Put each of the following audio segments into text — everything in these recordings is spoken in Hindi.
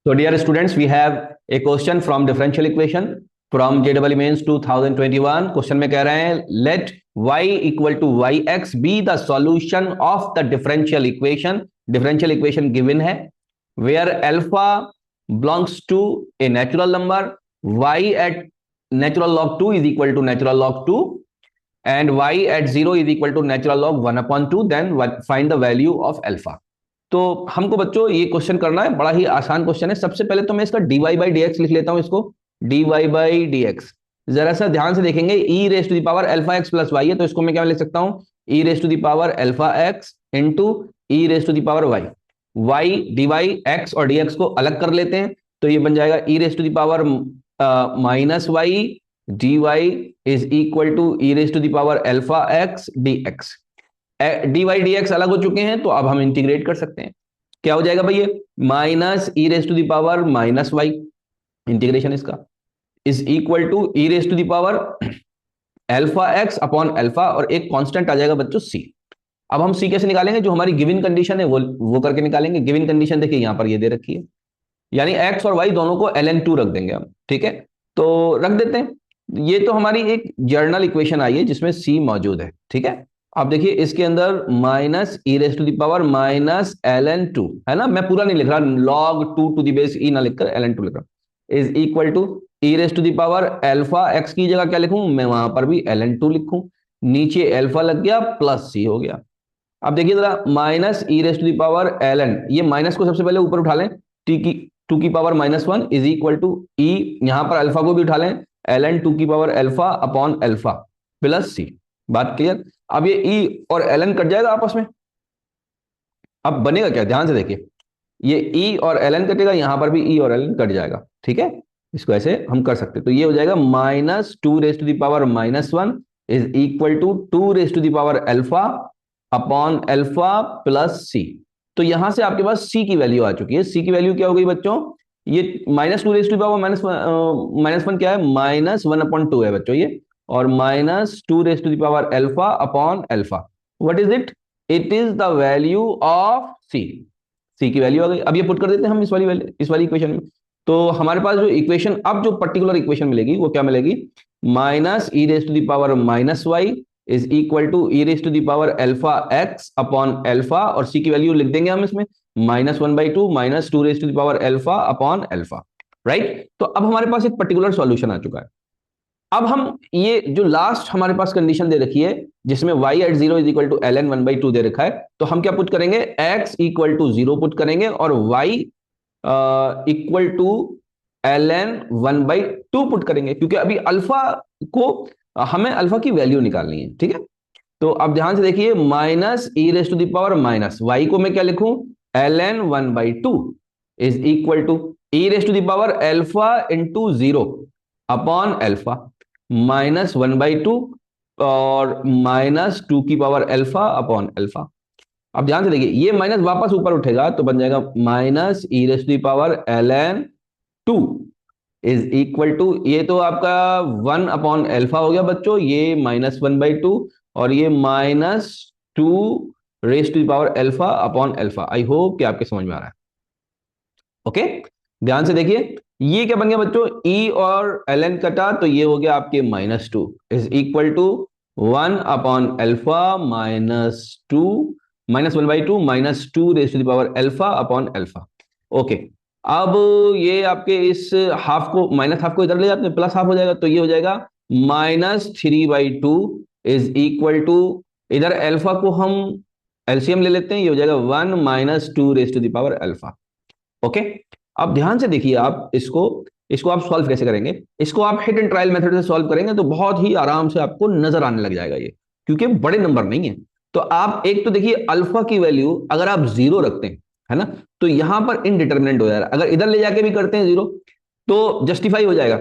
So dear students, we have a question from differential equation from JEE Mains 2021. Question में कह रहे हैं let y equal to yx be the solution of the differential equation. Differential equation given है where alpha belongs to a natural number, y at natural log 2 is equal to natural log 2 and y at 0 is equal to natural log 1 upon 2. Then find the value of alpha. तो हमको बच्चों ये क्वेश्चन करना है, बड़ा ही आसान क्वेश्चन है। सबसे पहले तो मैं इसका dy बाई डी एक्स लिख लेता हूं, इसको dy बाई डी एक्स। जरा सा ध्यान से देखेंगे, e raise to the power alpha x plus y है, तो इसको मैं क्या लिख सकता हूं, e raise to the power alpha x into e raise to the power y. Y dy x और dx को अलग कर लेते हैं, तो ये बन जाएगा e raise to the power minus y dy is equal to e raise to the power alpha x dx। dy dx अलग हो चुके हैं, तो अब हम इंटीग्रेट कर सकते हैं। क्या हो जाएगा भैया, minus e raise to the power minus y, integration इसका is equal to e raise to the power alpha x upon alpha, और एक कांस्टेंट आ जाएगा बच्चों सी। अब हम सी कैसे निकालेंगे, जो हमारी गिवन कंडीशन है वो करके निकालेंगे। गिवन कंडीशन देखिए यहां पर ये दे रखी है, यानी एक्स और वाई दोनों को ln2 रख देंगे हम, ठीक है, तो रख देते हैं। ये तो हमारी एक जर्नल इक्वेशन आई है जिसमें सी मौजूद है, ठीक है। अब देखिए इसके अंदर minus e raise to the power minus ln2 है ना, मैं पूरा नहीं लिख रहा, log 2 to the base e ना लिखकर ln2 लिख रहा, is equal to e raise to the power alpha x की जगह क्या लिखूं मैं, वहां पर भी ln2 लिखूं, नीचे अल्फा लग गया प्लस सी हो गया। अब देखिए जरा, minus e raise to the power ln, ये माइनस को सबसे पहले ऊपर उठा लें, टू की power minus one is equal to e, यहां पर अल्फा को भी उठा लें, ln 2 की power alpha upon alpha plus c. बात क्लियर। अब ये ई और ln कट जाएगा आपस में, अब बनेगा क्या, ध्यान से देखिए, ये ई और ln कटेगा, यहां पर भी ई और ln कट जाएगा, ठीक है। इसको ऐसे हम कर सकते हैं, तो ये हो जाएगा minus two raise to the power minus one is equal to two raise to the power alpha upon alpha plus c. तो यहां से आपके पास सी की वैल्यू आ चुकी है। सी की वैल्यू क्या हो गई बच्चों, ये minus two raise to the power minus one क्या है, माइनस वन अपॉन टू है बच्चों ये, और minus two raise to the power alpha upon alpha. What is it, it is the value of C. C की वैल्यू आ गई। अब ये पुट कर देते हैं हम इस वाली इक्वेशन में, तो हमारे पास जो इक्वेशन, अब जो पर्टिकुलर इक्वेशन मिलेगी वो क्या मिलेगी, minus e raise to the power minus y is equal to e raise to the power alpha x upon alpha, और सी की वैल्यू लिख देंगे हम इसमें, minus one by two minus two raise to the power alpha upon alpha, right. तो अब हमारे पास एक पर्टिकुलर सॉल्यूशन आ चुका है। अब हम ये जो लास्ट हमारे पास कंडीशन दे रखी है जिसमें y at zero is equal to ln one by two दे रखा है, तो हम क्या पुट करेंगे, x equal to zero put करेंगे और y equal to ln one by two put करेंगे, क्योंकि अभी अल्फा को हमें अल्फा की वैल्यू निकालनी है, ठीक है। तो अब ध्यान से देखिए, minus e raise to the power minus y को मैं क्या लिखूं, ln one by two is equal to e raise to the power alpha into zero upon alpha minus one by two और माइनस टू की पावर अल्फा अपॉन अल्फा। अब ध्यान से देखिए, ये माइनस वापस ऊपर उठेगा तो बन जाएगा minus e raise to the power ln two is equal to, ये तो आपका वन अपॉन अल्फा हो गया बच्चों, ये माइनस वन बाई टू और ये minus two raise to the power alpha upon alpha. I hope कि आपके समझ में आ रहा है, ओके। ध्यान से देखिए, ये क्या बन गया बच्चों, e और ln कटा तो ये हो गया आपके minus two is equal to one upon alpha minus two minus one by two minus two raise to the power alpha upon alpha, okay. अब ये आपके इस हाफ को, माइनस हाफ को इधर ले जाते हैं, प्लस हाफ हो जाएगा, तो ये हो जाएगा minus three by two is equal to, इधर अल्फा को हम एलसीएम ले लेते हैं, ये हो जाएगा one minus two raise to the power alpha, okay. अब ध्यान से देखिए, आप इसको आप सॉल्व कैसे करेंगे, इसको आप हिट एंड ट्रायल मेथड से सॉल्व करेंगे तो बहुत ही आराम से आपको नजर आने लग जाएगा ये, क्योंकि बड़े नंबर नहीं है। तो आप एक तो देखिए, अल्फा की वैल्यू अगर आप जीरो रखते हैं, है ना, तो यहां पर इनडिटर्मिनेंट हो जाएगा। अगर इधर ले जाके भी करते हैं जीरो तो जस्टिफाई हो जाएगा।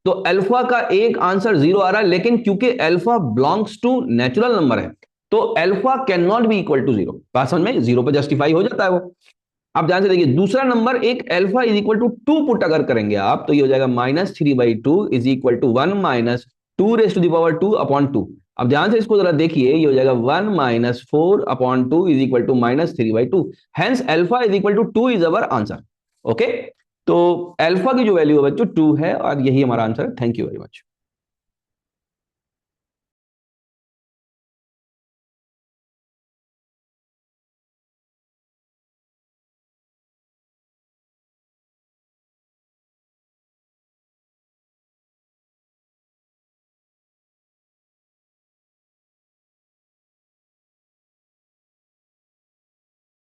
तो अल्फा का एक आंसर जीरो आ रहा है, लेकिन क्योंकि alpha belongs to natural number है तो alpha can not be equal to zero, बात समझ में, जीरो पर जस्टिफाई हो जाता है वो। आप ध्यान से देखिए, दूसरा नंबर एक alpha is equal to two put अगर करेंगे आप, तो ये हो जाएगा minus three by two is equal to one minus two raise to the power two upon two. अब ध्यान से इसको जरा देखिए, ये हो जाएगा one minus four upon two is equal to minus three by two, hence alpha is equal to two is our answer, okay. तो अल्फा की जो वैल्यू है बच्चों 2 है और यही हमारा आंसर है। Thank you very much.